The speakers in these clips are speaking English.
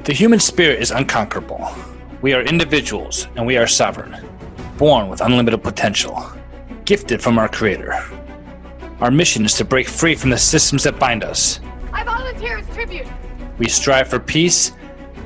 The human spirit is unconquerable. We are individuals and we are sovereign, born with unlimited potential, gifted from our Creator. Our mission is to break free from the systems that bind us. I volunteer as tribute. We strive for peace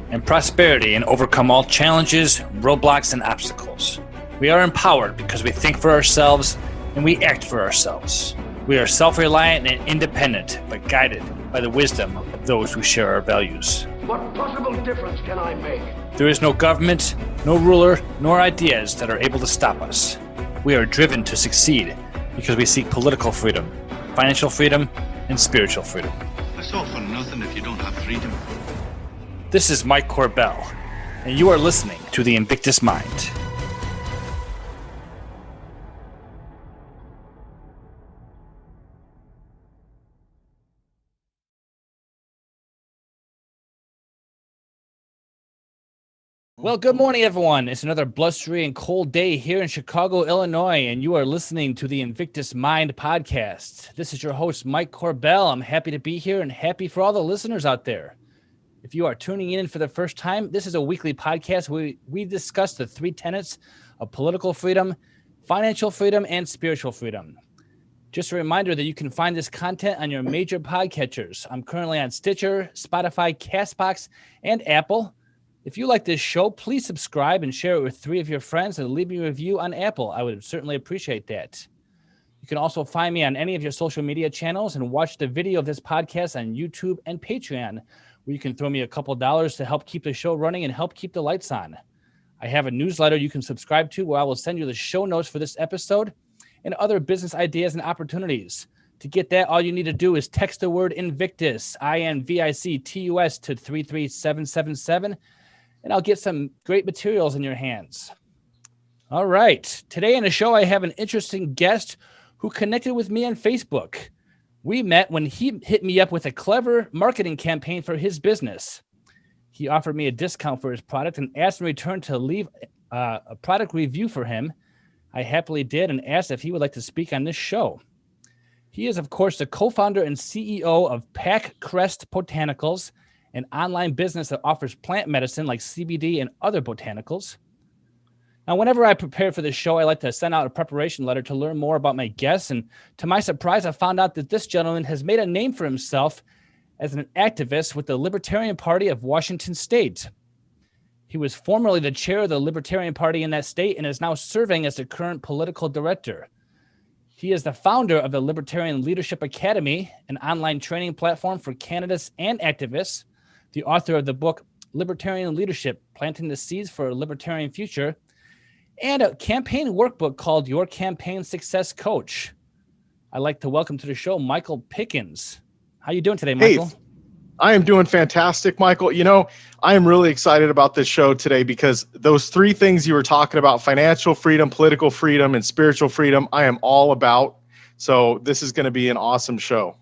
and prosperity and overcome all challenges, roadblocks, and obstacles. We are empowered because we think for ourselves and we act for ourselves. We are self-reliant and independent, but guided by the wisdom of those who share our values. What possible difference can I make? There is no government, no ruler, nor ideas that are able to stop us. We are driven to succeed because we seek political freedom, financial freedom, and spiritual freedom. It's all for nothing if you don't have freedom. This is Mike Corbell, and you are listening to the Invictus Mind. Well, good morning, everyone. It's another blustery and cold day here in Chicago, Illinois, and you are listening to the Invictus Mind podcast. This is your host, Mike Corbell. I'm happy to be here and happy for all the listeners out there. If you are tuning in for the first time, this is a weekly podcast where we discuss the three tenets of political freedom, financial freedom, and spiritual freedom. Just a reminder that you can find this content on your major podcatchers. I'm currently on Stitcher, Spotify, Castbox, and Apple. If you like this show, please subscribe and share it with 3 of your friends and leave me a review on Apple. I would certainly appreciate that. You can also find me on any of your social media channels and watch the video of this podcast on YouTube and Patreon, where you can throw me a couple dollars to help keep the show running and help keep the lights on. I have a newsletter you can subscribe to where I will send you the show notes for this episode and other business ideas and opportunities. To get that, all you need to do is text the word Invictus, INVICTUS, to 33777. And I'll get some great materials in your hands. All right. Today on the show, I have an interesting guest who connected with me on Facebook. We met when he hit me up with a clever marketing campaign for his business. He offered me a discount for his product and asked in return to leave a product review for him. I happily did and asked if he would like to speak on this show. He is, of course, the co-founder and CEO of Crest Botanicals, an online business that offers plant medicine like CBD and other botanicals. Now, whenever I prepare for this show, I like to send out a preparation letter to learn more about my guests. And to my surprise, I found out that this gentleman has made a name for himself as an activist with the Libertarian Party of Washington State. He was formerly the chair of the Libertarian Party in that state and is now serving as the current political director. He is the founder of the Libertarian Leadership Academy, an online training platform for candidates and activists, the author of the book Libertarian Leadership, Planting the Seeds for a Libertarian Future, and a campaign workbook called Your Campaign Success Coach. I'd like to welcome to the show Michael Pickens. How you doing today, Michael? Hey, I am doing fantastic, Michael. You know, I am really excited about this show today because those 3 things you were talking about, financial freedom, political freedom, and spiritual freedom, I am all about. So this is going to be an awesome show.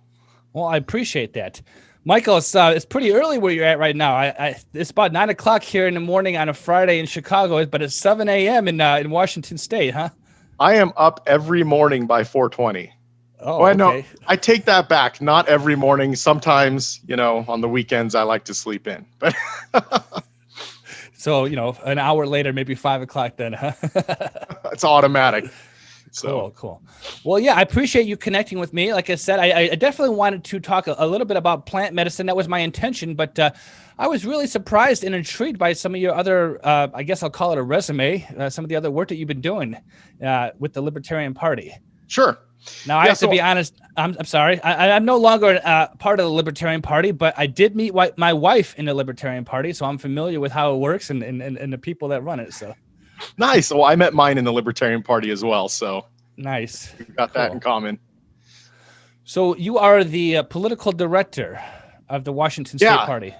Well, I appreciate that. Michael, it's pretty early where you're at right now. It's about 9 o'clock here in the morning on a Friday in Chicago, but it's 7 a.m. in Washington State, huh? I am up every morning by 4:20. Oh, okay. No, I take that back. Not every morning. Sometimes, on the weekends, I like to sleep in. But so, an hour later, maybe 5 o'clock then, huh? It's automatic. So. Cool. Well, yeah, I appreciate you connecting with me. Like I said, I definitely wanted to talk a little bit about plant medicine. That was my intention, but I was really surprised and intrigued by some of your other, I guess I'll call it a resume, some of the other work that you've been doing with the Libertarian Party. Sure. Now, I have to be honest. I'm sorry. I'm no longer part of the Libertarian Party, but I did meet my wife in the Libertarian Party, so I'm familiar with how it works and the people that run it, so. Nice. Well, I met mine in the Libertarian Party as well. So nice. We've got that in common. So you are the political director of the Washington State Party.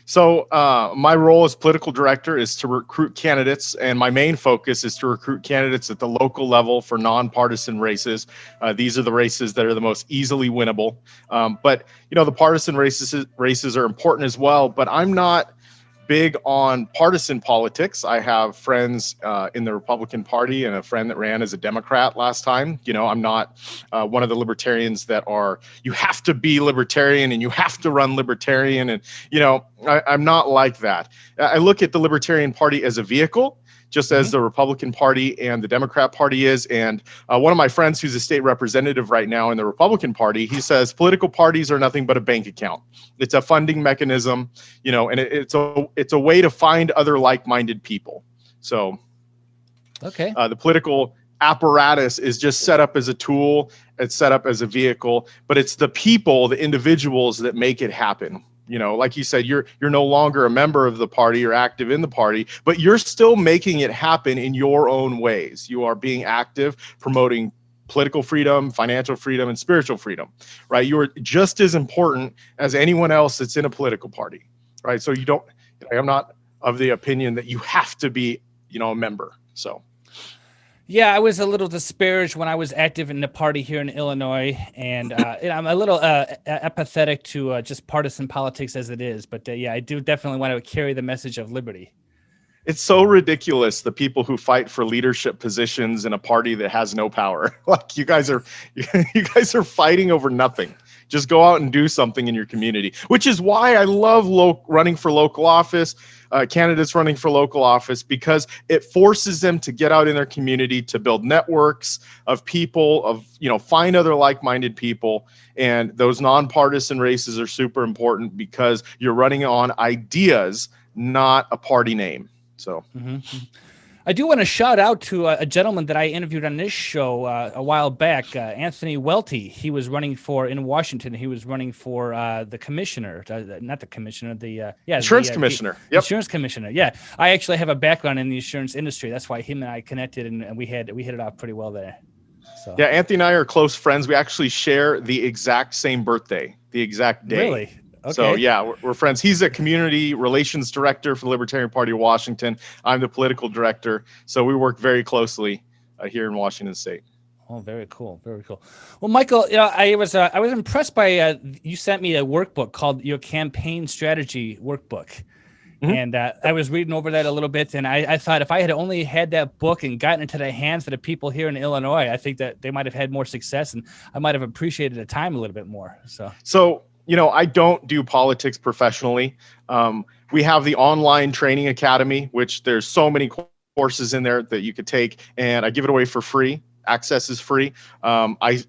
So my role as political director is to recruit candidates, and my main focus is to recruit candidates at the local level for nonpartisan races. These are the races that are the most easily winnable. But the partisan races are important as well. But I'm not big on partisan politics. I have friends in the Republican Party and a friend that ran as a Democrat last time. I'm not one of the libertarians that are, you have to be libertarian and you have to run libertarian. And, I'm not like that. I look at the Libertarian Party as a vehicle, just as the Republican Party and the Democrat Party is. And one of my friends who's a state representative right now in the Republican Party, he says political parties are nothing but a bank account. It's a funding mechanism, and it's a way to find other like-minded people. So okay, the political apparatus is just set up as a tool. It's set up as a vehicle, but it's the people, the individuals that make it happen. Like you said, you're no longer a member of the party or active in the party, but you're still making it happen in your own ways. You are being active, promoting political freedom, financial freedom, and spiritual freedom, right? You are just as important as anyone else that's in a political party, right? So I'm not of the opinion that you have to be, a member. So. Yeah, I was a little disparaged when I was active in the party here in Illinois, and I'm a little apathetic to just partisan politics as it is. But yeah, I do definitely want to carry the message of liberty. It's so ridiculous, the people who fight for leadership positions in a party that has no power. Like you guys are fighting over nothing. Just go out and do something in your community, which is why I love running for local office, candidates running for local office, because it forces them to get out in their community, to build networks of people, find other like-minded people. And those nonpartisan races are super important because you're running on ideas, not a party name. So. I do want to shout out to a gentleman that I interviewed on this show a while back, Anthony Welty. He was running in Washington. He was running for the commissioner, not the commissioner, insurance commissioner. Yep. Insurance commissioner. Yeah, I actually have a background in the insurance industry. That's why him and I connected, and we hit it off pretty well there. So. Yeah, Anthony and I are close friends. We actually share the exact same birthday, the exact day. Really? Okay. So yeah, we're friends. He's a community relations director for the Libertarian Party of Washington. I'm the political director. So we work very closely here in Washington State. Oh, very cool. Very cool. Well, Michael, I was impressed by you sent me a workbook called your campaign strategy workbook. And I was reading over that a little bit, and I thought if I had only had that book and gotten into the hands of the people here in Illinois, I think that they might have had more success, and I might have appreciated the time a little bit more. So I don't do politics professionally. We have the online training academy, which there's so many courses in there that you could take, and I give it away for free. Access is free. I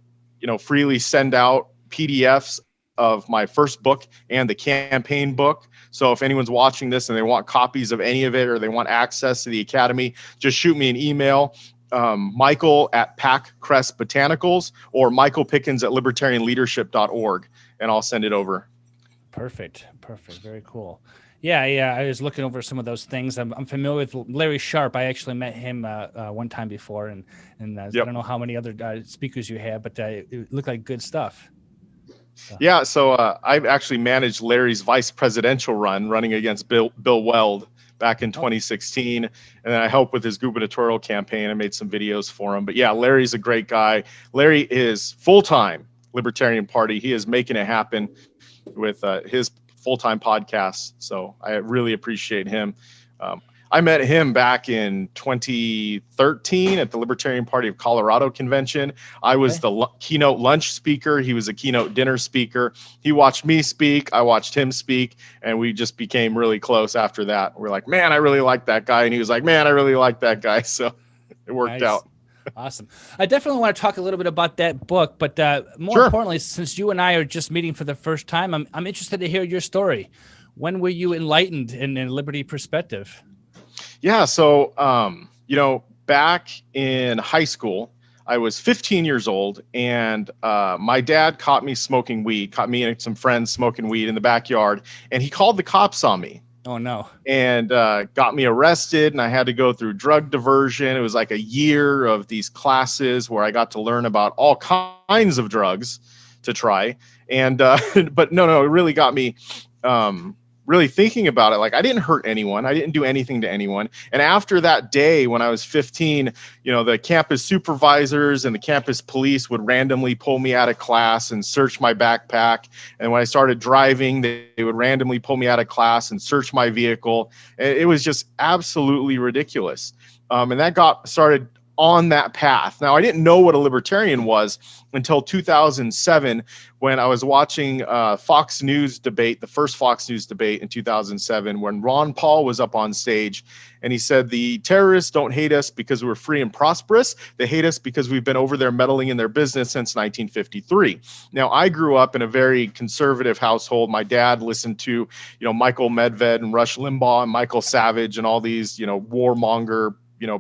freely send out PDFs of my first book and the campaign book. So if anyone's watching this and they want copies of any of it, or they want access to the academy, just shoot me an email. Michael at Packcrest Botanicals or Michael Pickens at libertarianleadership.org, and I'll send it over. Perfect. Very cool. Yeah. I was looking over some of those things. I'm familiar with Larry Sharp. I actually met him one time before, and I don't know how many other speakers you have, but it looked like good stuff. Yeah. So I've actually managed Larry's vice presidential running against Bill Weld back in 2016. And then I helped with his gubernatorial campaign. I made some videos for him. But yeah, Larry's a great guy. Larry is full-time Libertarian Party. He is making it happen with his full-time podcast. So I really appreciate him. I met him back in 2013 at the Libertarian Party of Colorado convention. I was the keynote lunch speaker. He was a keynote dinner speaker. He watched me speak. I watched him speak, and we just became really close after that. We're like, man, I really like that guy. And he was like, man, I really like that guy. So it worked out. Awesome. I definitely want to talk a little bit about that book, but more importantly, since you and I are just meeting for the first time, I'm interested to hear your story. When were you enlightened in a liberty perspective? Yeah. So, back in high school, I was 15 years old, and my dad caught me and some friends smoking weed in the backyard, and he called the cops on me. Oh, no. And got me arrested, and I had to go through drug diversion. It was like a year of these classes where I got to learn about all kinds of drugs to try. And but no, it really got me really thinking about it, like I didn't hurt anyone. I didn't do anything to anyone. And after that day, when I was 15, the campus supervisors and the campus police would randomly pull me out of class and search my backpack. And when I started driving, they would randomly pull me out of class and search my vehicle. It was just absolutely ridiculous. And that got started on that path. Now, I didn't know what a libertarian was until 2007 when I was watching Fox News debate, the first Fox News debate in 2007, when Ron Paul was up on stage and he said, the terrorists don't hate us because we're free and prosperous. They hate us because we've been over there meddling in their business since 1953. Now, I grew up in a very conservative household. My dad listened to, Michael Medved and Rush Limbaugh and Michael Savage and all these, warmonger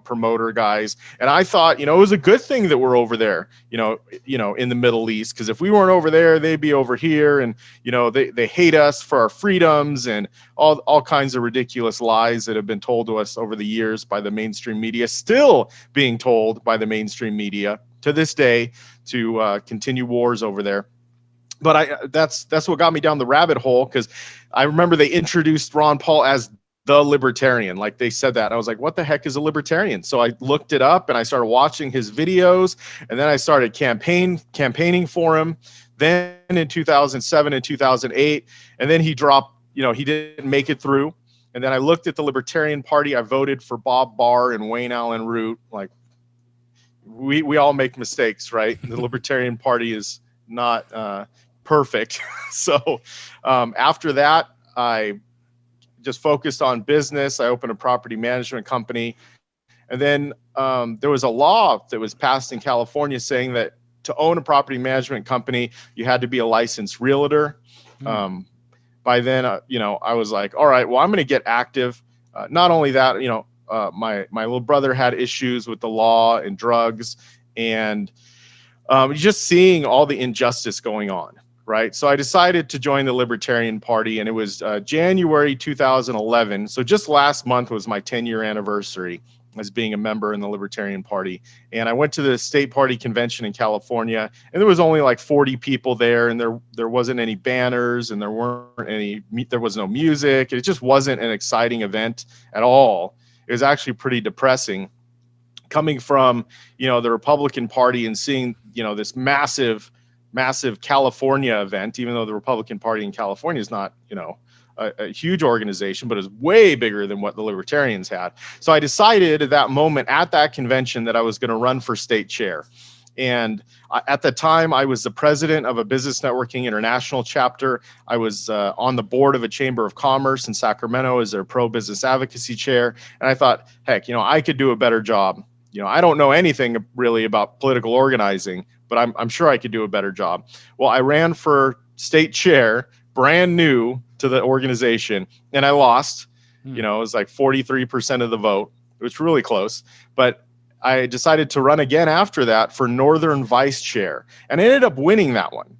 promoter guys. And I thought, it was a good thing that we're over there, in the Middle East, because if we weren't over there, they'd be over here. And, they hate us for our freedoms and all kinds of ridiculous lies that have been told to us over the years by the mainstream media, still being told by the mainstream media to this day to continue wars over there. But that's what got me down the rabbit hole, because I remember they introduced Ron Paul as the libertarian. Like they said that. I was like, what the heck is a libertarian? So I looked it up and I started watching his videos, and then I started campaigning for him. Then in 2007 and 2008, and then he dropped, he didn't make it through. And then I looked at the Libertarian Party. I voted for Bob Barr and Wayne Allen Root. Like we all make mistakes, right? The Libertarian Party is not perfect. So after that, I just focused on business. I opened a property management company. And then there was a law that was passed in California saying that to own a property management company, you had to be a licensed realtor. By then, I was like, all right, well, I'm going to get active. Not only that, my little brother had issues with the law and drugs, and just seeing all the injustice going on. Right. So I decided to join the Libertarian Party, and it was January 2011. So just last month was my 10-year anniversary as being a member in the Libertarian Party. And I went to the state party convention in California, and there was only like 40 people there, and there wasn't any banners, and there was no music. It just wasn't an exciting event at all. It was actually pretty depressing coming from, the Republican Party and seeing, this massive California event, even though the Republican Party in California is not, a huge organization, but is way bigger than what the Libertarians had. So I decided at that moment at that convention that I was going to run for state chair. And at the time, I was the president of a business networking international chapter. I was on the board of a chamber of commerce in Sacramento as their pro-business advocacy chair. And I thought, heck, I could do a better job. I don't know anything really about political organizing, but I'm sure I could do a better job. Well, I ran for state chair, brand new to the organization, and I lost. It was like 43% of the vote, which was really close. But I decided to run again after that for Northern Vice Chair, and I ended up winning that one.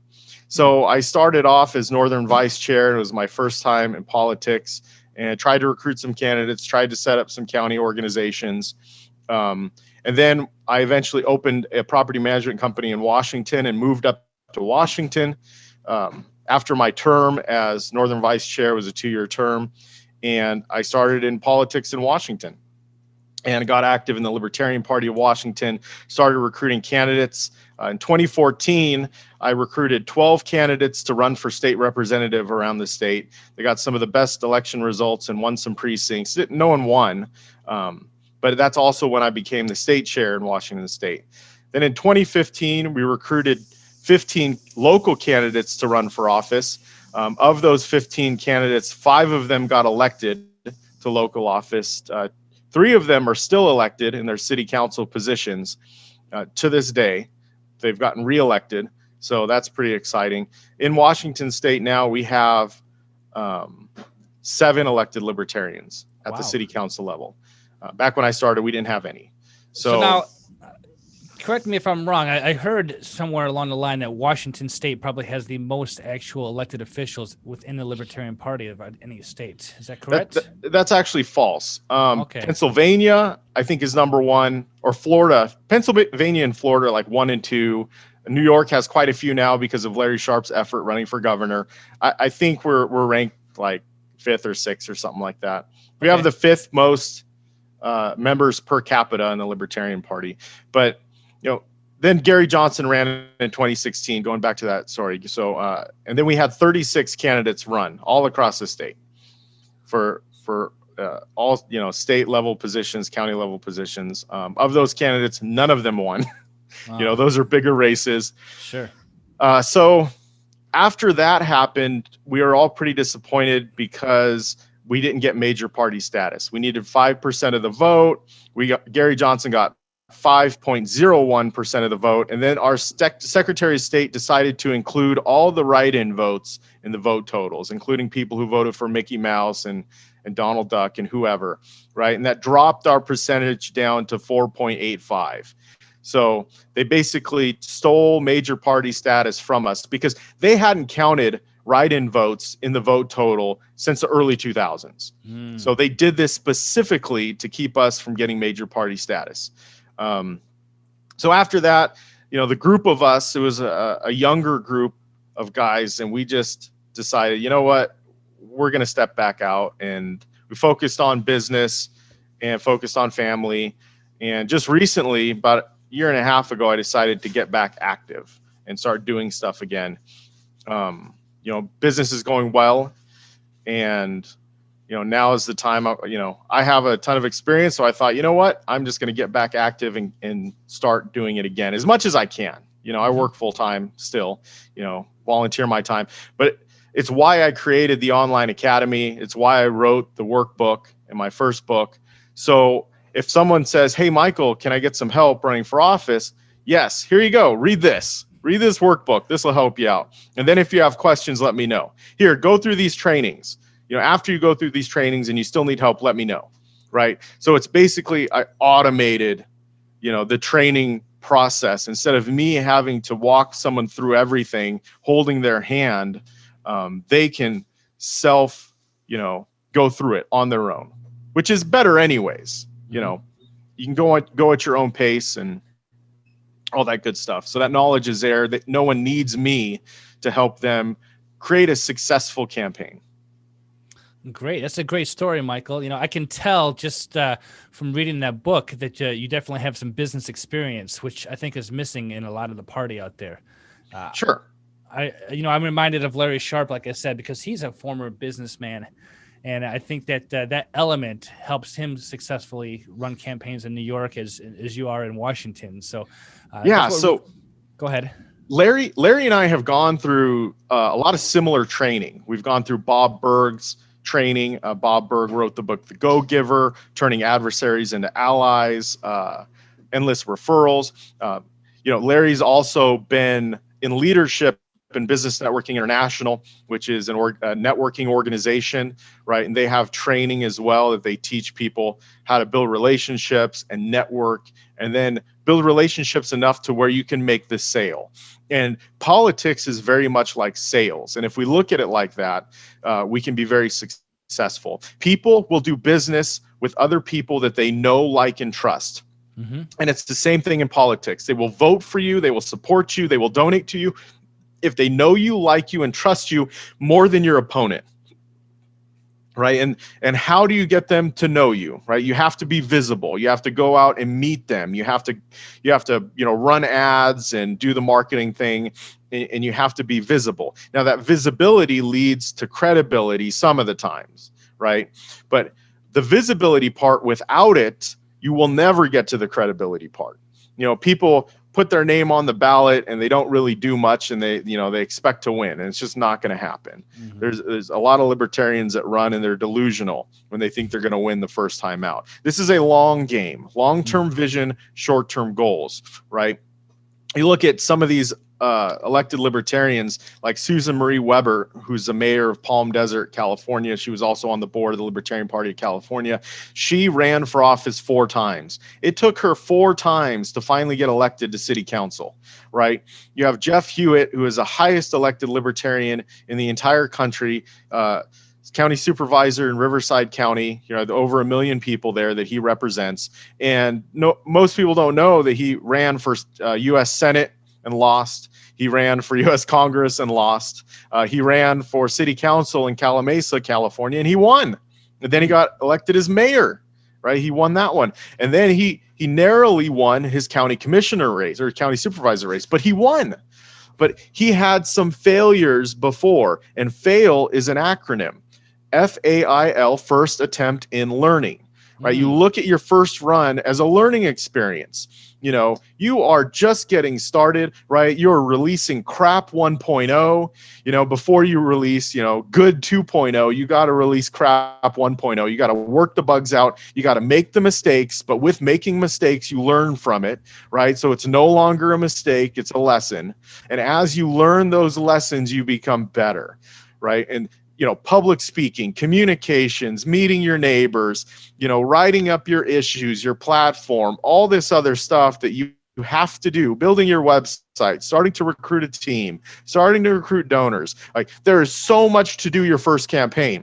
So I started off as Northern Vice Chair. It was my first time in politics, and I tried to recruit some candidates, tried to set up some county organizations. And then I eventually opened a property management company in Washington and moved up to Washington. After my term as Northern Vice Chair was a 2-year term, and I started in politics in Washington and got active in the Libertarian Party of Washington, started recruiting candidates. In 2014, I recruited 12 candidates to run for state representative around the state. They got some of the best election results and won some precincts. No one won. But that's also when I became the state chair in Washington State. Then in 2015, we recruited 15 local candidates to run for office. Of those 15 candidates, 5 of them got elected to local office. 3 of them are still elected in their city council positions to this day. They've gotten reelected, so that's pretty exciting. In Washington State now, we have 7 elected libertarians at the city council level. Back when I started, we didn't have any. So now, correct me if I'm wrong. I heard somewhere along the line that Washington State probably has the most actual elected officials within the Libertarian Party of any state. Is that correct? That's actually false. Okay. Pennsylvania, I think, is number 1, or Florida. Pennsylvania and Florida are like 1 and 2. New York has quite a few now because of Larry Sharp's effort running for governor. I think we're ranked like fifth or sixth or something like that. We have the fifth most members per capita in the Libertarian Party. But, then Gary Johnson ran in 2016, going back to that story. So, and then we had 36 candidates run all across the state for all, state level positions, county level positions. Of those candidates, none of them won. Wow. Those are bigger races. Sure. So after that happened, we were all pretty disappointed because we didn't get major party status. We needed 5% of the vote. Gary Johnson got 5.01% of the vote. And then our Secretary of State decided to include all the write-in votes in the vote totals, including people who voted for Mickey Mouse and Donald Duck and whoever, right? And that dropped our percentage down to 4.85. So they basically stole major party status from us because they hadn't counted write-in votes in the vote total since the early 2000s. So they did this specifically to keep us from getting major party status. So after that, the group of us, it was a younger group of guys, and we just decided, you know what, we're going to step back out, and we focused on business and focused on family. And just recently, about a year and a half ago, I decided to get back active and start doing stuff again. Business is going well, and now is the time. I have a ton of experience, so I thought, you know what, I'm just going to get back active and start doing it again as much as I can. I work full time still, volunteer my time, but it's why I created the online academy. It's why I wrote the workbook in my first book. So if someone says, hey, Michael, can I get some help running for office? Yes, here you go. Read this workbook. This will help you out. And then if you have questions, let me know. Here, go through these trainings. After you go through these trainings and you still need help, let me know, right? So it's basically I automated, the training process. Instead of me having to walk someone through everything, holding their hand, they can go through it on their own, which is better anyways. You can go at your own pace and all that good stuff. So that knowledge is there, that no one needs me to help them create a successful campaign. Great. That's a great story, Michael. I can tell just from reading that book that you definitely have some business experience, which I think is missing in a lot of the party out there. Sure. I'm reminded of Larry Sharp, like I said, because he's a former businessman. And I think that that element helps him successfully run campaigns in New York as you are in Washington. So, go ahead. Larry and I have gone through a lot of similar training. We've gone through Bob Berg's training. Bob Berg wrote the book, The Go-Giver, Turning Adversaries into Allies, Endless Referrals. Larry's also been in leadership in Business Networking International, which is a networking organization, right? And they have training as well that they teach people how to build relationships and network, and then build relationships enough to where you can make the sale. And politics is very much like sales. And if we look at it like that, we can be very successful. People will do business with other people that they know, like, and trust. Mm-hmm. And it's the same thing in politics. They will vote for you. They will support you. They will donate to you if they know you, like you, and trust you more than your opponent, right? And how do you get them to know you, right? You have to be visible. You have to go out and meet them. You have to run ads and do the marketing thing, and you have to be visible. Now that visibility leads to credibility some of the times, right? But the visibility part, without it, you will never get to the credibility part. People put their name on the ballot and they don't really do much, and they expect to win, and it's just not going to happen. Mm-hmm. There's a lot of libertarians that run and they're delusional when they think they're going to win the first time out. This is a long game, long-term vision, short-term goals, right? You look at some of these elected libertarians like Susan Marie Weber, who's the mayor of Palm Desert, California. She was also on the board of the Libertarian Party of California. She ran for office 4 times. It took her 4 times to finally get elected to city council, right? You have Jeff Hewitt, who is the highest elected libertarian in the entire country, county supervisor in Riverside County, over 1 million people there that he represents. And most people don't know that he ran for U.S. Senate and lost. He ran for U.S. Congress and lost. He ran for city council in Calamasa, California, and he won. And then he got elected as mayor, right? He won that one. And then he narrowly won his county commissioner race or county supervisor race, but he won. But he had some failures before, and FAIL is an acronym. FAIL, first attempt in learning, right? You look at your first run as a learning experience. You know, you are just getting started, right? You're releasing crap 1.0. You know, before you release, you know, good 2.0, you got to release crap 1.0. You got to work the bugs out. You got to make the mistakes, but with making mistakes, you learn from it, right? So it's no longer a mistake, it's a lesson. And as you learn those lessons, you become better, right? And you know, public speaking, communications, meeting your neighbors, you know, writing up your issues, your platform, all this other stuff that you have to do, building your website, starting to recruit a team, starting to recruit donors. Like, there is so much to do your first campaign.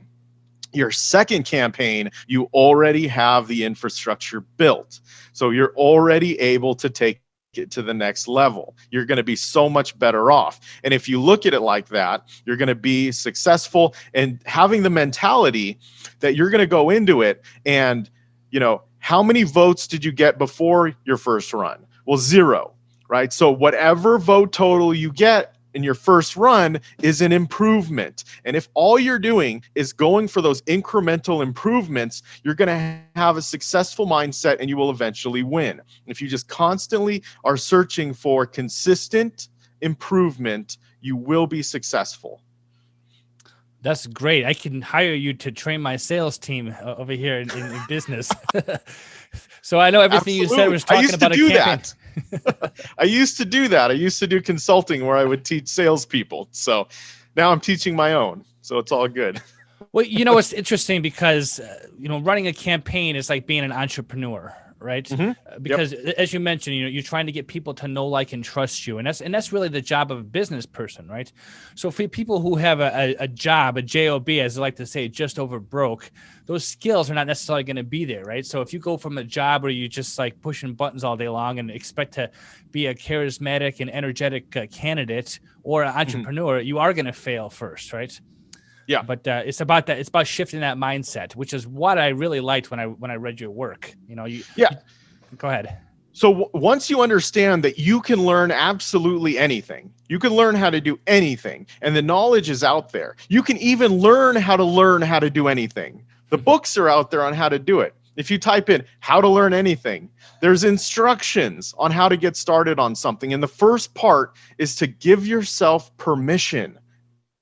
Your second campaign, you already have the infrastructure built. So you're already able to take it to the next level. You're going to be so much better off. And if you look at it like that, you're going to be successful, and having the mentality that you're going to go into it and, you know, how many votes did you get before your first run? Well, 0, right? So whatever vote total you get in your first run is an improvement. And if all you're doing is going for those incremental improvements, you're going to have a successful mindset and you will eventually win. If you just constantly are searching for consistent improvement, you will be successful. That's great. I can hire you to train my sales team over here in business. So I know everything you said was talking about a campaign. I used to do that. I used to do consulting where I would teach salespeople. So now I'm teaching my own. So it's all good. Well, you know, it's interesting because, you know, running a campaign is like being an entrepreneur, right? Because as you mentioned, you know, you're trying to get people to know, like, and trust you. And that's really the job of a business person, right? So for people who have a job, a job, as they like to say, just over broke, those skills are not necessarily going to be there, right? So if you go from a job where you just like pushing buttons all day long and expect to be a charismatic and energetic candidate or an entrepreneur, you are going to fail first, right? Yeah. But it's about that. It's about shifting that mindset, which is what I really liked when I read your work. You know, go ahead. So once you understand that you can learn absolutely anything, you can learn how to do anything, and the knowledge is out there. You can even learn how to do anything. The books are out there on how to do it. If you type in how to learn anything, there's instructions on how to get started on something. And the first part is to give yourself permission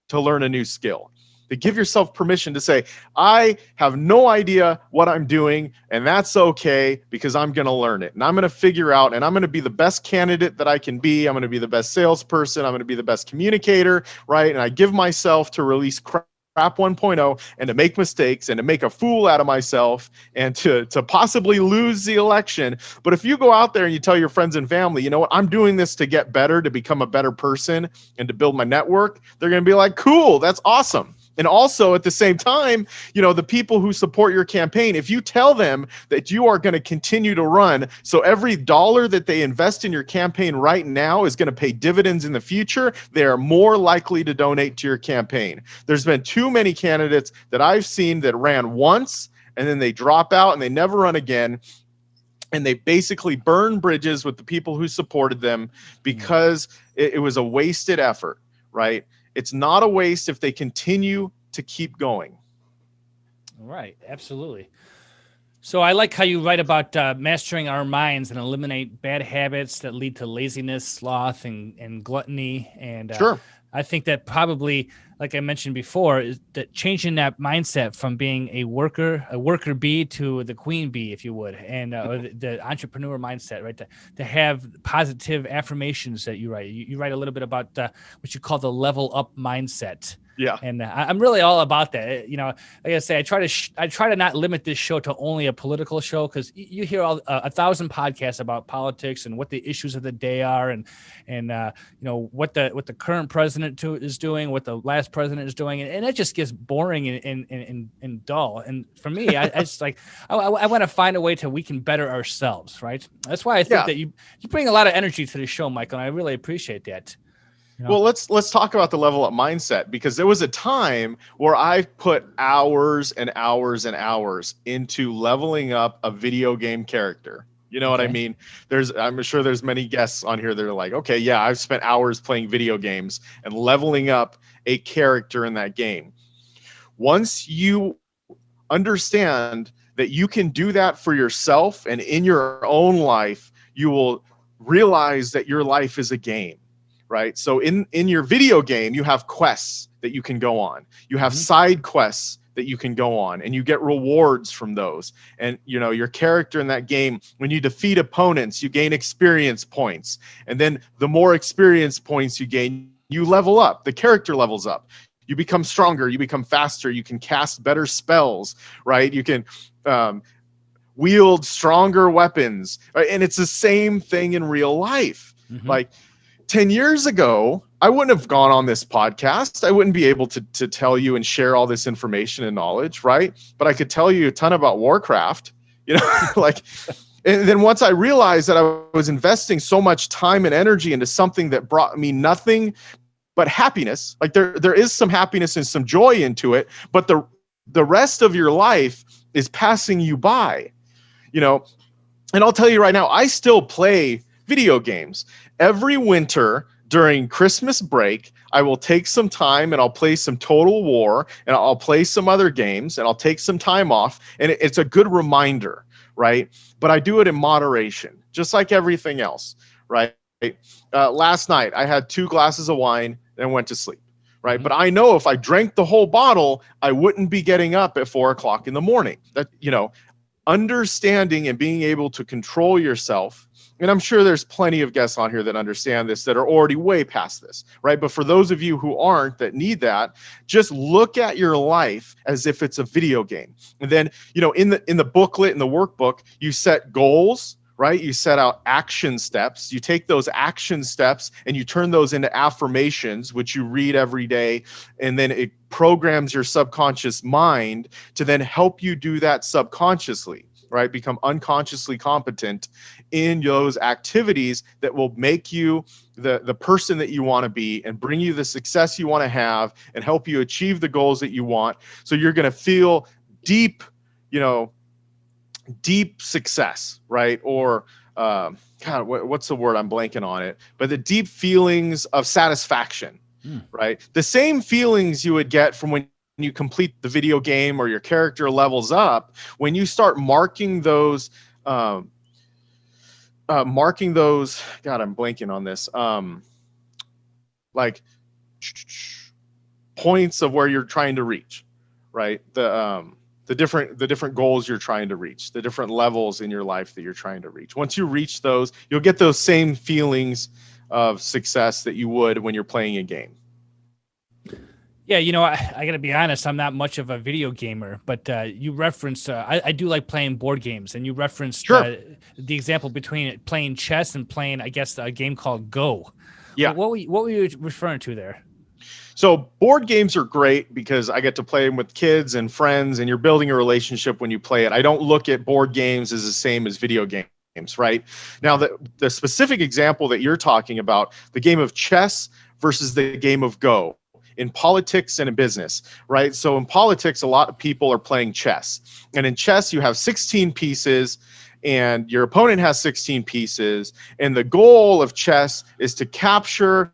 to learn a new skill. To give yourself permission to say, I have no idea what I'm doing, and that's okay because I'm going to learn it. And I'm going to figure out, and I'm going to be the best candidate that I can be. I'm going to be the best salesperson. I'm going to be the best communicator, right? And I give myself to release crap 1.0 and to make mistakes and to make a fool out of myself and to possibly lose the election. But if you go out there and you tell your friends and family, you know what, I'm doing this to get better, to become a better person and to build my network, they're going to be like, cool, that's awesome. And also at the same time, you know, the people who support your campaign, if you tell them that you are going to continue to run, so every dollar that they invest in your campaign right now is going to pay dividends in the future, they are more likely to donate to your campaign. There's been too many candidates that I've seen that ran once and then they drop out and they never run again. And they basically burn bridges with the people who supported them because it was a wasted effort, right? It's not a waste if they continue to keep going. Right. Absolutely. So I like how you write about mastering our minds and eliminate bad habits that lead to laziness, sloth, and gluttony. And sure. I think that probably, like I mentioned before, is that changing that mindset from being a worker bee to the queen bee, if you would, and the entrepreneur mindset, right? To have positive affirmations that you write. You write a little bit about what you call the level up mindset. Yeah. And I'm really all about that. You know, like I say, I try to not limit this show to only a political show, because you hear 1,000 podcasts about politics and what the issues of the day are, and you know what the current president is doing, what the last president is doing, and it just gets boring and dull. And for me, I just like I want to find a way to we can better ourselves, right? That's why I think that you bring a lot of energy to the show, Michael, and I really appreciate that. You know? Well, let's talk about the level up mindset, because there was a time where I put hours and hours and hours into leveling up a video game character. You know what I mean? I'm sure there's many guests on here that are like, okay, yeah, I've spent hours playing video games and leveling up a character in that game. Once you understand that you can do that for yourself and in your own life, you will realize that your life is a game. Right. So in your video game, you have quests that you can go on. You have side quests that you can go on, and you get rewards from those. And, you know, your character in that game, when you defeat opponents, you gain experience points. And then the more experience points you gain, you level up. The character levels up. You become stronger. You become faster. You can cast better spells. Right. You can wield stronger weapons. Right? And it's the same thing in real life. Like, 10 years ago, I wouldn't have gone on this podcast. I wouldn't be able to tell you and share all this information and knowledge, right? But I could tell you a ton about Warcraft, you know, like, and then once I realized that I was investing so much time and energy into something that brought me nothing but happiness, like there is some happiness and some joy into it, but the rest of your life is passing you by, you know. And I'll tell you right now, I still play video games. Every winter during Christmas break, I will take some time and I'll play some Total War, and I'll play some other games, and I'll take some time off. And it's a good reminder, right? But I do it in moderation, just like everything else, right? Last night, I had 2 glasses of wine and went to sleep, right? But I know if I drank the whole bottle, I wouldn't be getting up at 4 o'clock in the morning. That, you know, understanding and being able to control yourself. And I'm sure there's plenty of guests on here that understand this, that are already way past this, right? But for those of you who aren't, that need that, just look at your life as if it's a video game. And then, you know, in the booklet, in the workbook, you set goals, right? You set out action steps. You take those action steps and you turn those into affirmations, which you read every day. And then it programs your subconscious mind to then help you do that subconsciously, right? Become unconsciously competent in those activities that will make you the person that you want to be and bring you the success you want to have and help you achieve the goals that you want. So you're going to feel deep, you know, deep success, right? Or God, what's the word? I'm blanking on it. But the deep feelings of satisfaction, right? The same feelings you would get from when you complete the video game or your character levels up, when you start marking those, God, I'm blanking on this, like points of where you're trying to reach, right? The different goals you're trying to reach, the different levels in your life that you're trying to reach. Once you reach those, you'll get those same feelings of success that you would when you're playing a game. Yeah, you know, I got to be honest, I'm not much of a video gamer, but you referenced, I do like playing board games, and you referenced the example between playing chess and playing, I guess, a game called Go. Yeah. What were you referring to there? So board games are great because I get to play them with kids and friends, and you're building a relationship when you play it. I don't look at board games as the same as video games, right? Now, the specific example that you're talking about, the game of chess versus the game of Go, in politics and in business, right? So in politics, a lot of people are playing chess. And in chess, you have 16 pieces and your opponent has 16 pieces. And the goal of chess is to capture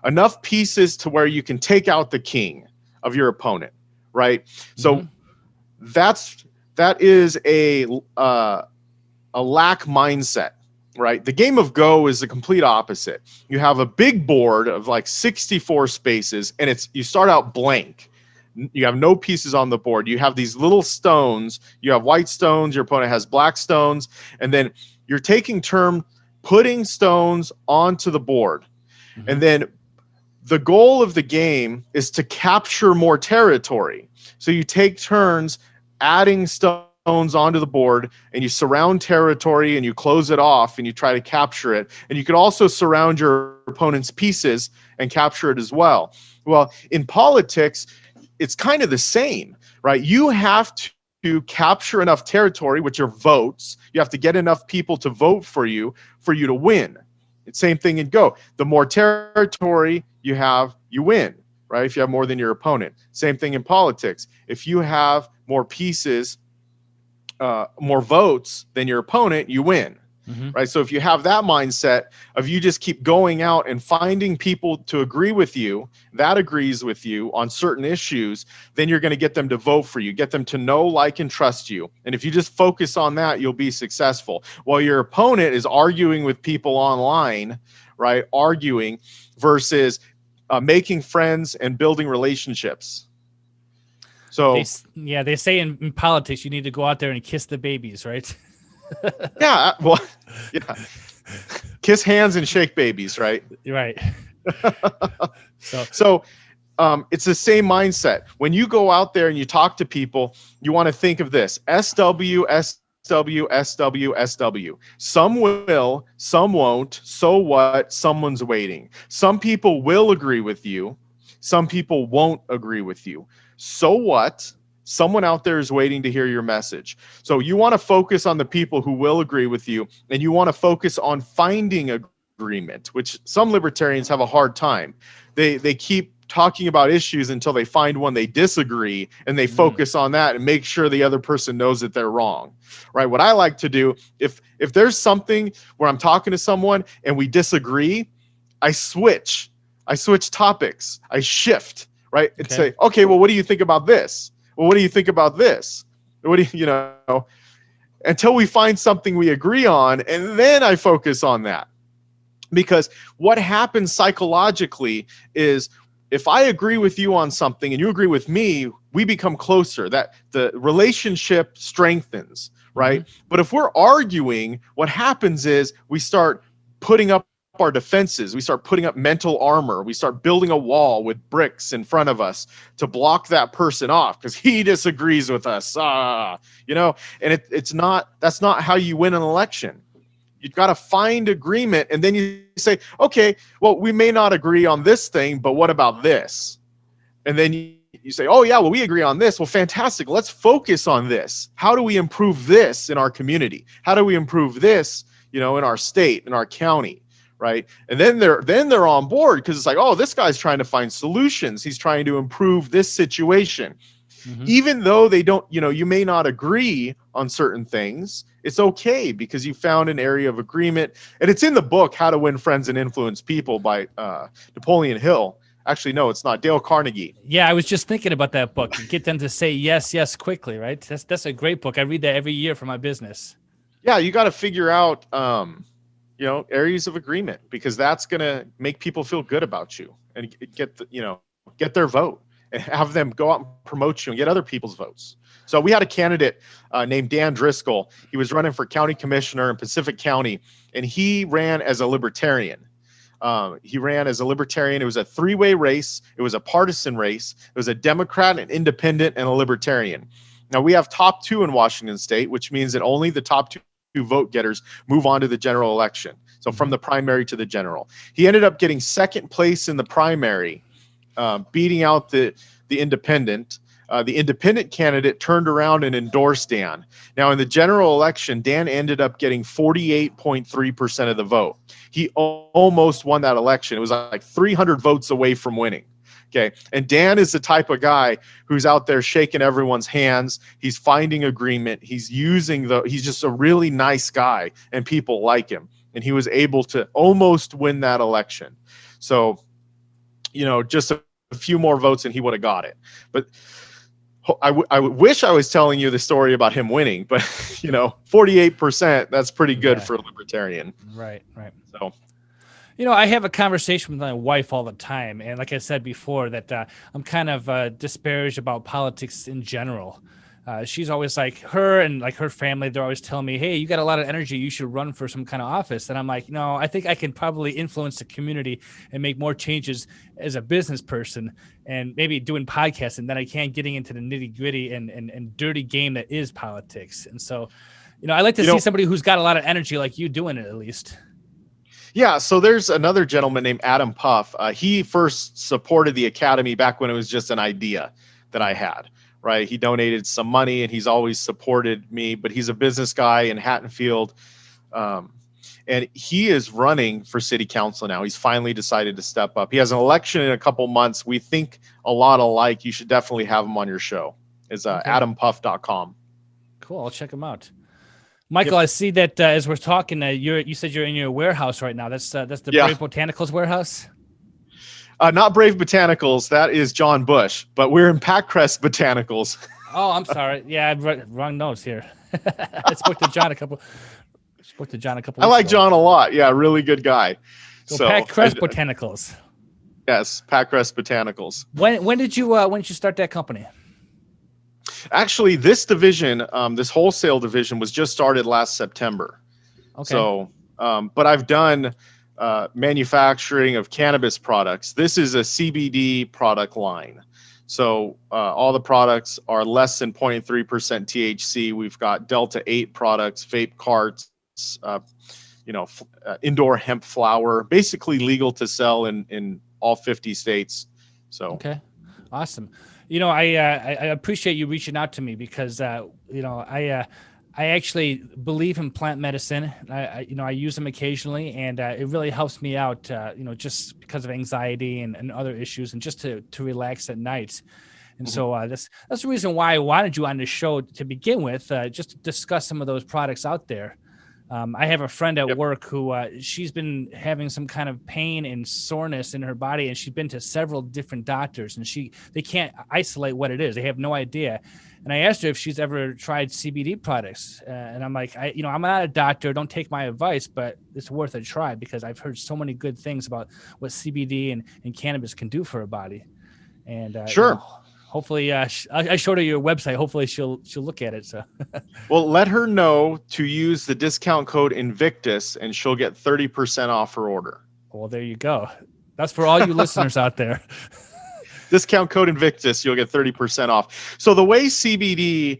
enough pieces to where you can take out the king of your opponent, right? So that is a lack mindset. Right. The game of Go is the complete opposite. You have a big board of like 64 spaces, and you start out blank. You have no pieces on the board. You have these little stones. You have white stones. Your opponent has black stones. And then you're taking turn putting stones onto the board. And then the goal of the game is to capture more territory. So you take turns adding stones onto the board, and you surround territory and you close it off and you try to capture it. And you could also surround your opponent's pieces and capture it as well. Well, in politics, it's kind of the same, right? You have to capture enough territory, which are votes. You have to get enough people to vote for you to win. It's same thing in Go. The more territory you have, you win, right? If you have more than your opponent. Same thing in politics. If you have more pieces, more votes than your opponent, you win, right? So if you have that mindset of you just keep going out and finding people to agree with you, that agrees with you on certain issues, then you're going to get them to vote for you, get them to know, like, and trust you. And if you just focus on that, you'll be successful. While your opponent is arguing with people online, right? Arguing versus making friends and building relationships. So they say in politics you need to go out there and kiss the babies, right? yeah, well, yeah, kiss hands and shake babies, right? Right. So it's the same mindset. When you go out there and you talk to people, you want to think of this: SW, SW, SW, SW. Some will, some won't. So what? Someone's waiting. Some people will agree with you. Some people won't agree with you. So what? Someone out there is waiting to hear your message. So you want to focus on the people who will agree with you, and you want to focus on finding agreement, which some libertarians have a hard time. They keep talking about issues until they find one they disagree, and they focus on that and make sure the other person knows that they're wrong, right? What I like to do, if there's something where I'm talking to someone and we disagree, I switch topics, I shift, right? And say, okay, well, what do you think about this? Well, what do you think about this? What do you know, until we find something we agree on, and then I focus on that. Because what happens psychologically is if I agree with you on something and you agree with me, we become closer, that the relationship strengthens, right? But if we're arguing, what happens is we start putting up our defenses. We start putting up mental armor. We start building a wall with bricks in front of us to block that person off because he disagrees with us. And that's not how you win an election. You've got to find agreement, and then you say, okay, well, we may not agree on this thing, but what about this? And then you say, oh yeah, well, we agree on this. Well, fantastic. Let's focus on this. How do we improve this in our community? How do we improve this, in our state, in our county? Right. And then they're on board because it's like, oh, this guy's trying to find solutions. He's trying to improve this situation. Even though they don't, you may not agree on certain things. It's okay because you found an area of agreement. And it's in the book, How to Win Friends and Influence People by Napoleon Hill. Actually, no, it's not. Dale Carnegie. Yeah, I was just thinking about that book. Get them to say yes, yes quickly, right? That's a great book. I read that every year for my business. Yeah, you got to figure out areas of agreement, because that's going to make people feel good about you and get their vote and have them go out and promote you and get other people's votes. So we had a candidate named Dan Driscoll. He was running for county commissioner in Pacific County, and he ran as a libertarian. It was a three-way race. It was a partisan race. It was a Democrat, an independent, and a libertarian. Now we have top two in Washington state, which means that only the top two vote getters move on to the general election. So from the primary to the general. He ended up getting second place in the primary, beating out the independent. The independent candidate turned around and endorsed Dan. Now in the general election, Dan ended up getting 48.3% of the vote. He almost won that election. It was like 300 votes away from winning. Okay. And Dan is the type of guy who's out there shaking everyone's hands. He's finding agreement. He's just a really nice guy, and people like him. And he was able to almost win that election. So, just a few more votes and he would have got it. But I wish I was telling you the story about him winning, but 48%, that's pretty good for a libertarian. Right. So, I have a conversation with my wife all the time. And like I said before, that I'm kind of disparaged about politics in general. she's always like, her and like her family, they're always telling me, hey, you got a lot of energy, you should run for some kind of office. And I'm like, no, I think I can probably influence the community and make more changes as a business person and maybe doing podcasts, and then I can't getting into the nitty gritty and dirty game that is politics. And so, I like to see somebody who's got a lot of energy like you doing it, at least. Yeah, so there's another gentleman named Adam Puff. He first supported the Academy back when it was just an idea that I had, right? He donated some money and he's always supported me, but he's a business guy in Hattonfield. And he is running for city council now. He's finally decided to step up. He has an election in a couple months. We think a lot alike. You should definitely have him on your show. It's adampuff.com. Cool, I'll check him out. Michael, I see that as we're talking, you said you're in your warehouse right now. That's the Brave Botanicals warehouse? Not Brave Botanicals. That is John Bush. But we're in Packcrest Botanicals. Oh, I'm sorry. Yeah, I read wrong notes here. I spoke to John a couple weeks I like ago. John a lot. Yeah, really good guy. So Packcrest Botanicals. Yes, Packcrest Botanicals. When did you start that company? Actually, this division, this wholesale division, was just started last September. Okay. So, but I've done manufacturing of cannabis products. This is a CBD product line. So all the products are less than 0.3% THC. We've got Delta 8 products, vape carts, indoor hemp flower, basically legal to sell in all 50 states. So okay, awesome. I appreciate you reaching out to me because I actually believe in plant medicine. I use them occasionally, and it really helps me out. Just because of anxiety and other issues, and just to relax at night. And so that's the reason why I wanted you on the show to begin with, just to discuss some of those products out there. I have a friend at work who she's been having some kind of pain and soreness in her body, and she's been to several different doctors, and they can't isolate what it is. They have no idea. And I asked her if she's ever tried CBD products, and I'm like, I'm not a doctor. Don't take my advice, but it's worth a try because I've heard so many good things about what CBD and cannabis can do for a body. And sure. Hopefully, I showed her your website. Hopefully, she'll look at it. So, well, let her know to use the discount code Invictus, and she'll get 30% off her order. Well, there you go. That's for all you listeners out there. Discount code Invictus, you'll get 30% off. So the way CBD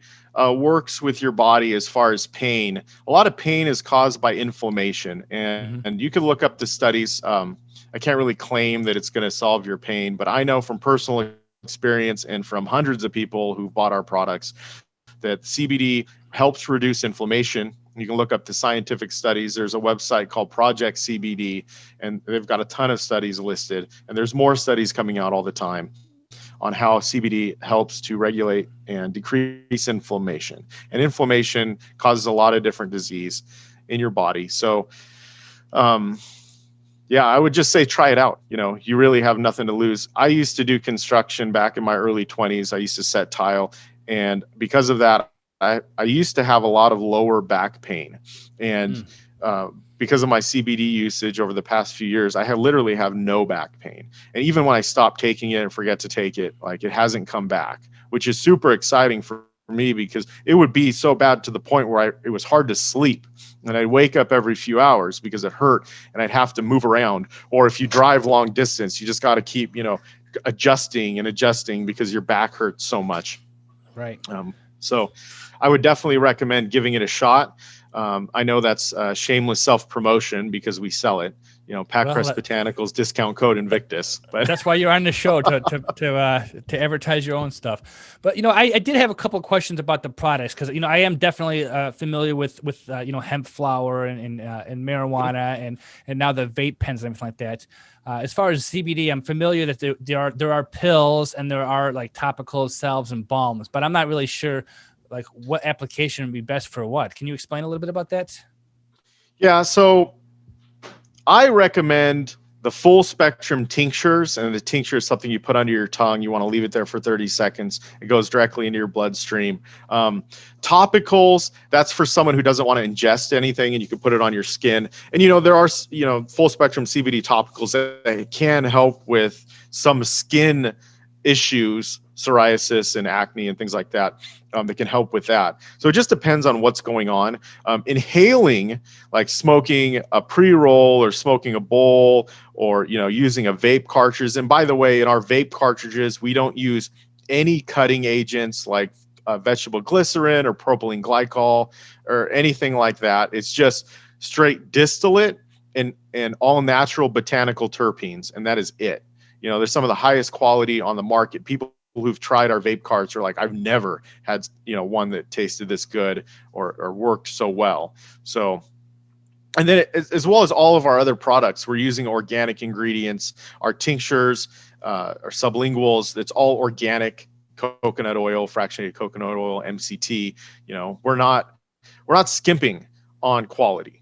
works with your body as far as pain, a lot of pain is caused by inflammation, and you can look up the studies. I can't really claim that it's going to solve your pain, but I know from personal experience and from hundreds of people who bought our products that CBD helps reduce inflammation. You can look up the scientific studies. There's a website called Project CBD, and they've got a ton of studies listed, and there's more studies coming out all the time on how CBD helps to regulate and decrease inflammation. And inflammation causes a lot of different disease in your body. So I would just say try it out. You really have nothing to lose. I used to do construction back in my early 20s. I used to set tile. And because of that, I used to have a lot of lower back pain. And because of my CBD usage over the past few years, I literally have no back pain. And even when I stop taking it and forget to take it, like, it hasn't come back, which is super exciting for me because it would be so bad to the point where it was hard to sleep. And I'd wake up every few hours because it hurt, and I'd have to move around. Or if you drive long distance, you just got to keep, adjusting because your back hurts so much. Right. So I would definitely recommend giving it a shot. I know that's shameless self-promotion because we sell it. Packcrest Botanicals, discount code Invictus. But that's why you're on the show to advertise your own stuff. But I did have a couple of questions about the products because I am definitely familiar with hemp flower and marijuana and now the vape pens and everything like that. As far as CBD, I'm familiar that there are pills and there are like topical salves and balms, but I'm not really sure like what application would be best for what. Can you explain a little bit about that? Yeah, so I recommend the full spectrum tinctures, and the tincture is something you put under your tongue. You want to leave it there for 30 seconds. It goes directly into your bloodstream. Topicals, that's for someone who doesn't want to ingest anything, and you can put it on your skin. And, there are, full spectrum CBD topicals that can help with some skin issues, psoriasis and acne and things like that, that can help with that. So it just depends on what's going on. Inhaling, like smoking a pre-roll or smoking a bowl, or using a vape cartridge. And by the way, in our vape cartridges, we don't use any cutting agents like vegetable glycerin or propylene glycol or anything like that. It's just straight distillate and all natural botanical terpenes, and that is it. There's some of the highest quality on the market. People who've tried our vape carts are like, I've never had one that tasted this good or worked so well. So, and then as well as all of our other products, we're using organic ingredients. Our tinctures, our sublinguals, it's all organic coconut oil, fractionated coconut oil, MCT. We're not skimping on quality.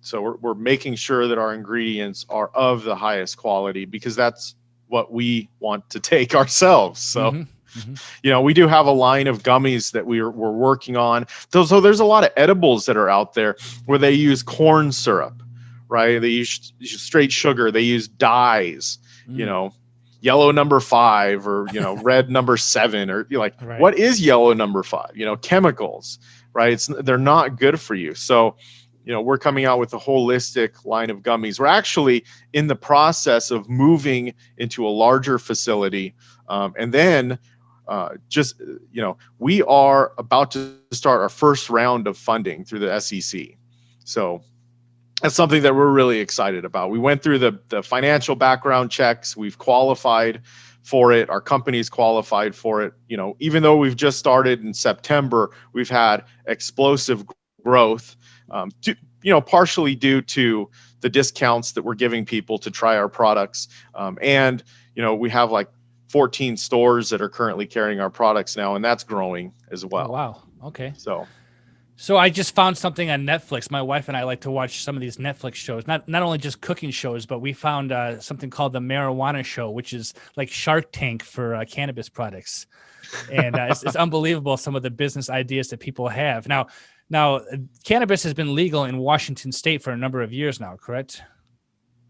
So we're making sure that our ingredients are of the highest quality, because that's what we want to take ourselves. So, we do have a line of gummies that we're working on. So there's a lot of edibles that are out there where they use corn syrup, right? They use straight sugar. They use dyes, yellow number 5 or, red number 7, or right. What is yellow number 5? Chemicals, right? They're not good for you. So, we're coming out with a holistic line of gummies. We're actually in the process of moving into a larger facility. And then we are about to start our first round of funding through the SEC. So that's something that we're really excited about. We went through the financial background checks. We've qualified for it. Our company's qualified for it. Even though we've just started in September, we've had explosive growth. Partially due to the discounts that we're giving people to try our products. And we have like 14 stores that are currently carrying our products now, and that's growing as well. Oh, wow. Okay. So I just found something on Netflix. My wife and I like to watch some of these Netflix shows, not only just cooking shows, but we found something called The Marijuana Show, which is like Shark Tank for cannabis products. And it's unbelievable, some of the business ideas that people have. Now, cannabis has been legal in Washington State for a number of years now, correct?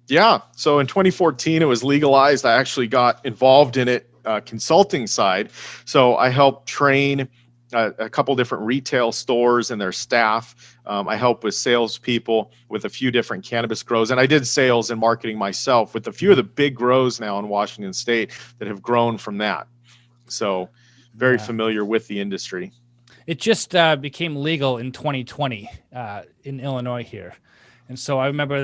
Yeah. So in 2014, it was legalized. I actually got involved in it, consulting side. So I helped train a couple different retail stores and their staff. I helped with salespeople with a few different cannabis grows. And I did sales and marketing myself with a few of the big grows now in Washington State that have grown from that. So very familiar with the industry. It just became legal in 2020 in Illinois here. And so I remember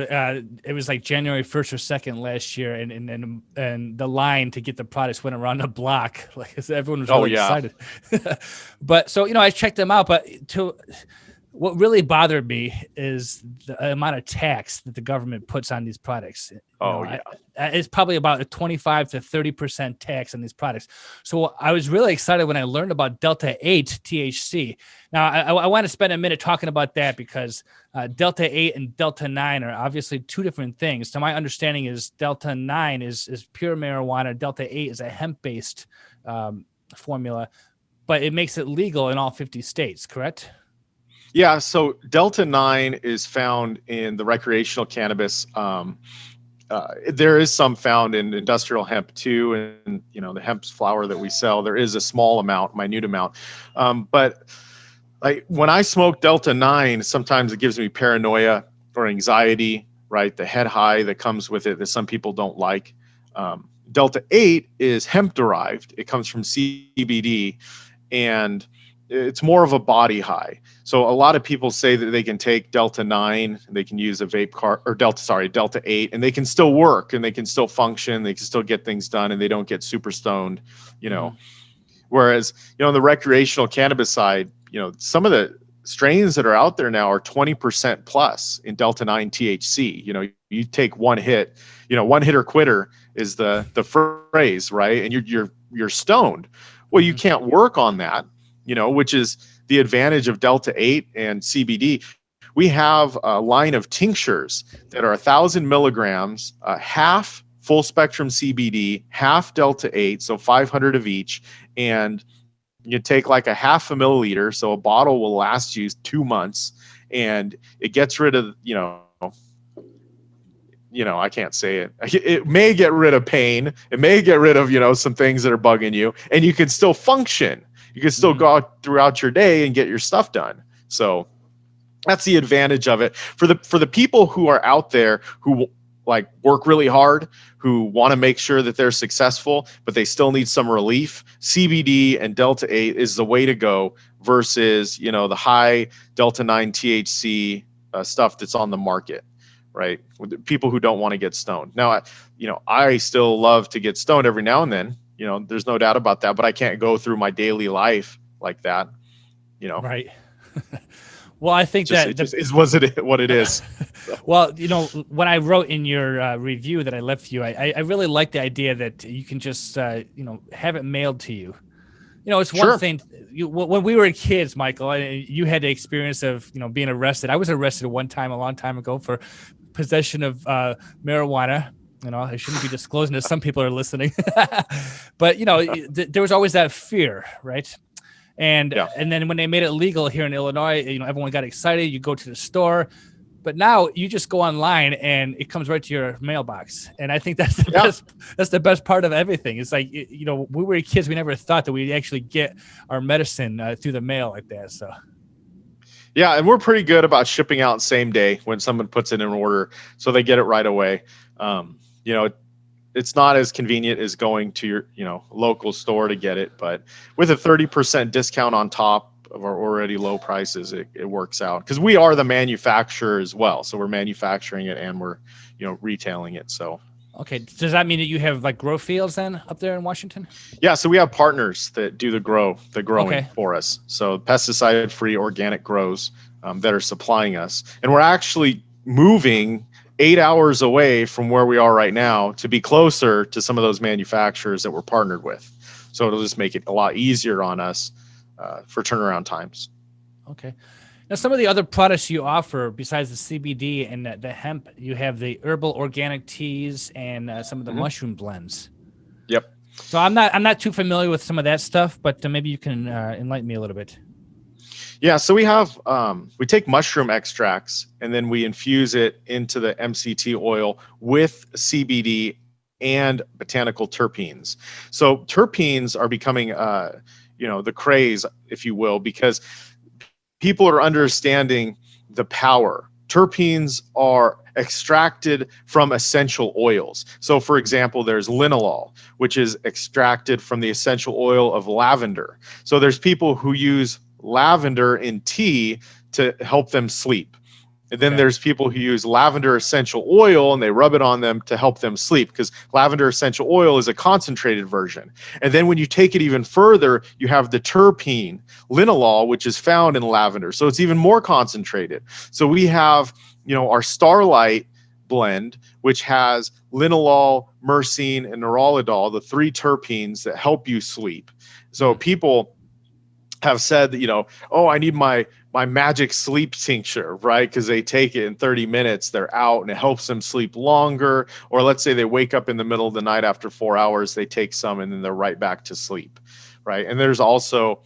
it was like January 1st or 2nd last year, and the line to get the products went around the block. Like everyone was really excited. But so, I checked them out, but what really bothered me is the amount of tax that the government puts on these products. It's probably about a 25 to 30% tax on these products. So I was really excited when I learned about Delta 8 THC. Now, I want to spend a minute talking about that, because Delta 8 and Delta 9 are obviously two different things. So my understanding is Delta 9 is pure marijuana. Delta 8 is a hemp-based formula, but it makes it legal in all 50 states, correct? Yeah, so Delta 9 is found in the recreational cannabis. There is some found in industrial hemp too, and the hemp flower that we sell, there is a small amount, minute amount. But like when I smoke Delta 9, sometimes it gives me paranoia or anxiety, right? The head high that comes with it that some people don't like. Delta 8 is hemp derived. It comes from CBD, and it's more of a body high. So a lot of people say that they can take Delta 9, they can use a vape cart, or Delta 8, and they can still work and they can still function, they can still get things done, and they don't get super stoned, Whereas, on the recreational cannabis side, some of the strains that are out there now are 20% plus in Delta 9 THC. You take one hit, one hitter quitter is the phrase, right? And you're stoned. Well, you can't work on that, which is the advantage of Delta 8 and CBD. We have a line of tinctures that are 1,000 milligrams, half full spectrum CBD, half Delta 8, so 500 of each. And you take like a half a milliliter, so a bottle will last you 2 months, and it gets rid of, I can't say it. It may get rid of pain. It may get rid of, some things that are bugging you, and you can still function. You can still go out throughout your day and get your stuff done. So that's the advantage of it for the people who are out there who like work really hard, who want to make sure that they're successful, but they still need some relief. CBD and Delta 8 is the way to go versus, the high Delta 9 THC stuff that's on the market. Right. With the people who don't want to get stoned. Now, I still love to get stoned every now and then, there's no doubt about that, but I can't go through my daily life like that, Right. Well, I think it just is what it is. Well, when I wrote in your review that I left you, I really like the idea that you can just, have it mailed to you. It's one thing. When we were kids, Michael, you had the experience of, being arrested. I was arrested one time, a long time ago, for possession of marijuana. I shouldn't be disclosing this. Some people are listening, but there was always that fear, right? And then when they made it legal here in Illinois, everyone got excited. You go to the store, but now you just go online and it comes right to your mailbox. And I think that's the best. That's the best part of everything. It's like, we were kids. We never thought that we'd actually get our medicine through the mail like that. So. Yeah, and we're pretty good about shipping out same day when someone puts it in order, so they get it right away. It's not as convenient as going to your local store to get it, but with a 30% discount on top of our already low prices, it works out because we are the manufacturer as well. So we're manufacturing it and we're retailing it. So. Okay. Does that mean that you have like grow fields then up there in Washington? Yeah. So we have partners that do the growing for us. So pesticide-free organic grows that are supplying us. And we're actually moving 8 hours away from where we are right now to be closer to some of those manufacturers that we're partnered with. So it'll just make it a lot easier on us for turnaround times. Okay. Now, some of the other products you offer besides the CBD and the hemp, you have the herbal organic teas and some of the mushroom blends. Yep. So I'm not too familiar with some of that stuff, but maybe you can enlighten me a little bit. Yeah. So we have we take mushroom extracts and then we infuse it into the MCT oil with CBD and botanical terpenes. So terpenes are becoming the craze, if you will, because people are understanding the power. Terpenes are extracted from essential oils. So for example, there's linalool, which is extracted from the essential oil of lavender. So there's people who use lavender in tea to help them sleep. And then there's people who use lavender essential oil and they rub it on them to help them sleep because lavender essential oil is a concentrated version. And then when you take it even further, you have the terpene, linalool, which is found in lavender. So it's even more concentrated. So we have, our Starlight blend, which has linalool, myrcene, and nerolidol, the three terpenes that help you sleep. So people have said that, I need my magic sleep tincture, right? Because they take it in 30 minutes, they're out and it helps them sleep longer. Or let's say they wake up in the middle of the night after 4 hours, they take some and then they're right back to sleep, right? And there's also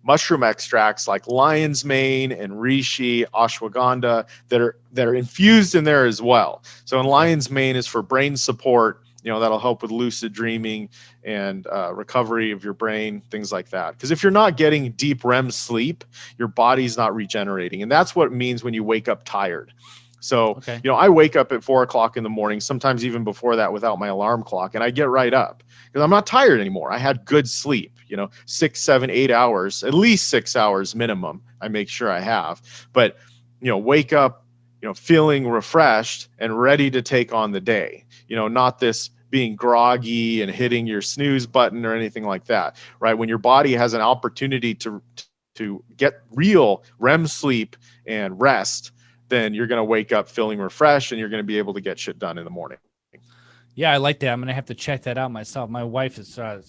mushroom extracts like lion's mane and reishi, ashwagandha that are infused in there as well. So in lion's mane is for brain support. That'll help with lucid dreaming and recovery of your brain, things like that. Because if you're not getting deep REM sleep, your body's not regenerating. And that's what it means when you wake up tired. So, I wake up at 4 o'clock in the morning, sometimes even before that without my alarm clock, and I get right up because I'm not tired anymore. I had good sleep, 6, 7, 8 hours, at least 6 hours minimum. I make sure I have, but, wake up, feeling refreshed and ready to take on the day, not this being groggy and hitting your snooze button or anything like that, right? When your body has an opportunity to get real REM sleep and rest, then you're going to wake up feeling refreshed and you're going to be able to get shit done in the morning. Yeah, I like that. I'm going to have to check that out myself. My wife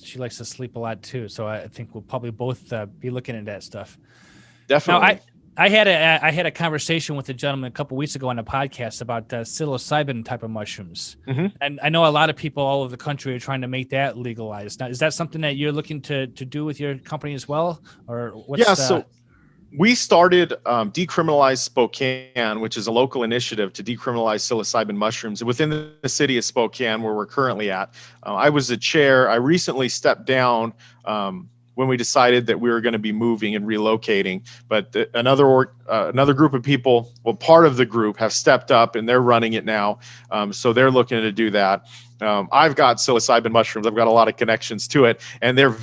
she likes to sleep a lot too. So I think we'll probably both be looking at that stuff. Definitely. Now, I had a conversation with a gentleman a couple weeks ago on a podcast about psilocybin type of mushrooms, and I know a lot of people all over the country are trying to make that legalized. Now, is that something that you're looking to do with your company as well, or what's? we started Decriminalize Spokane, which is a local initiative to decriminalize psilocybin mushrooms within the city of Spokane, where we're currently at. I was the chair. I recently stepped down when we decided that we were going to be moving and relocating. But another group of people, well, part of the group have stepped up and they're running it now. So they're looking to do that. I've got psilocybin mushrooms. I've got a lot of connections to it, and they're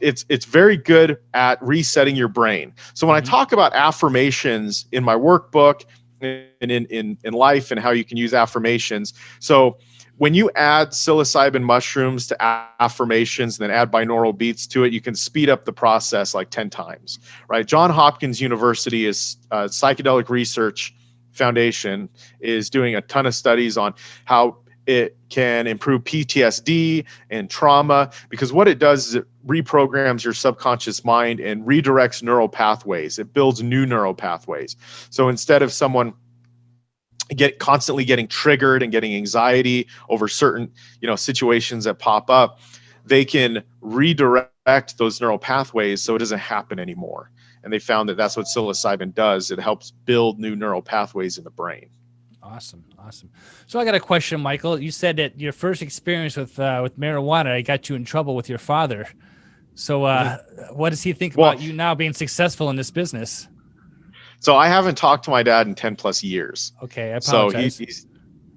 it's very good at resetting your brain. So when I talk about affirmations in my workbook and in life and how you can use affirmations. So when you add psilocybin mushrooms to affirmations and then add binaural beats to it, you can speed up the process like 10 times, right? Johns Hopkins University is Psychedelic Research Foundation is doing a ton of studies on how it can improve PTSD and trauma, because what it does is it reprograms your subconscious mind and redirects neural pathways. It builds new neural pathways. So instead of someone constantly getting triggered and getting anxiety over certain, situations that pop up, they can redirect those neural pathways so it doesn't happen anymore. And they found that that's what psilocybin does. It helps build new neural pathways in the brain. Awesome. So I got a question, Michael. You said that your first experience with marijuana got you in trouble with your father. So what does he think about you now being successful in this business? So I haven't talked to my dad in 10 plus years. Okay, I apologize. So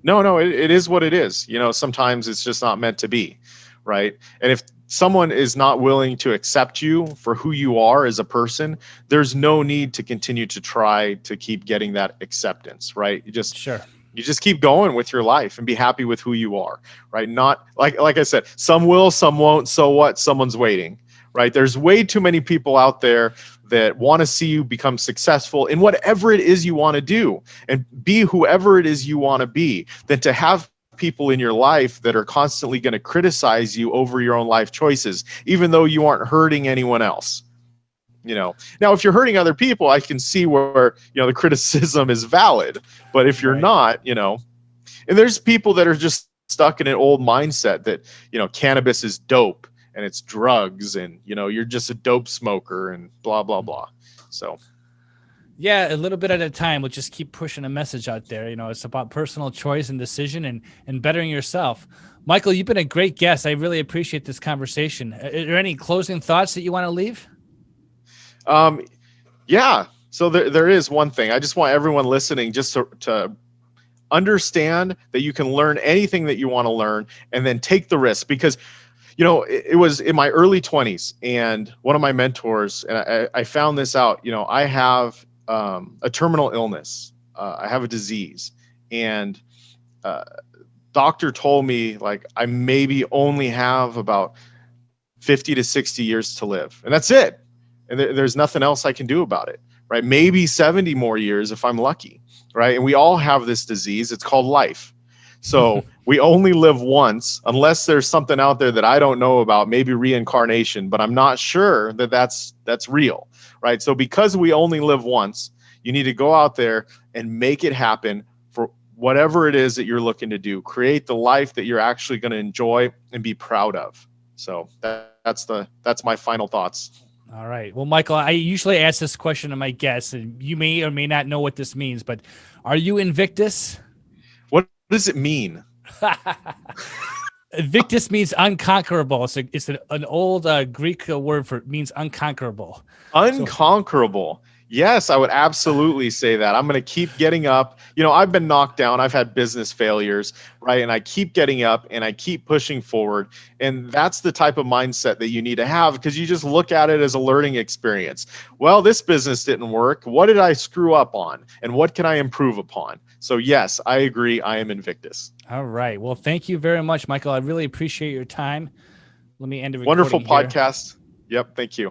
no, it is what it is. Sometimes it's just not meant to be, right? And if someone is not willing to accept you for who you are as a person, there's no need to continue to try to keep getting that acceptance, right? You just keep going with your life and be happy with who you are, right? Not like I said, some will, some won't. So what? Someone's waiting, right? There's way too many people out there that want to see you become successful in whatever it is you want to do and be whoever it is you want to be, than to have people in your life that are constantly going to criticize you over your own life choices, even though you aren't hurting anyone else. Now, if you're hurting other people, I can see where, the criticism is valid. But if you're not, and there's people that are just stuck in an old mindset that, cannabis is dope and it's drugs and, you're just a dope smoker and blah, blah, blah. So. Yeah, a little bit at a time. We'll just keep pushing a message out there. It's about personal choice and decision and bettering yourself. Michael, you've been a great guest. I really appreciate this conversation. Are there any closing thoughts that you want to leave? Yeah. So there is one thing. I just want everyone listening just to understand that you can learn anything that you want to learn and then take the risk, because it was in my early 20s, and one of my mentors, and I found this out, I have a terminal illness. I have a disease, and doctor told me I maybe only have about 50 to 60 years to live, and that's it. And there's nothing else I can do about it, right? Maybe 70 more years if I'm lucky, right? And we all have this disease. It's called life. So we only live once, unless there's something out there that I don't know about, maybe reincarnation, but I'm not sure that that's real, right? So because we only live once, you need to go out there and make it happen for whatever it is that you're looking to do. Create the life that you're actually going to enjoy and be proud of. So that's my final thoughts. All right. Well, Michael, I usually ask this question to my guests, and you may or may not know what this means, but are you Invictus? What does it mean? Invictus means unconquerable. So it's an old Greek word means unconquerable. Unconquerable. Yes, I would absolutely say that. I'm going to keep getting up. I've been knocked down. I've had business failures, right? And I keep getting up and I keep pushing forward. And that's the type of mindset that you need to have, because you just look at it as a learning experience. Well, this business didn't work. What did I screw up on? And what can I improve upon? So yes, I agree. I am Invictus. All right. Well, thank you very much, Michael. I really appreciate your time. Let me end the recording. Wonderful podcast. Yep. Thank you.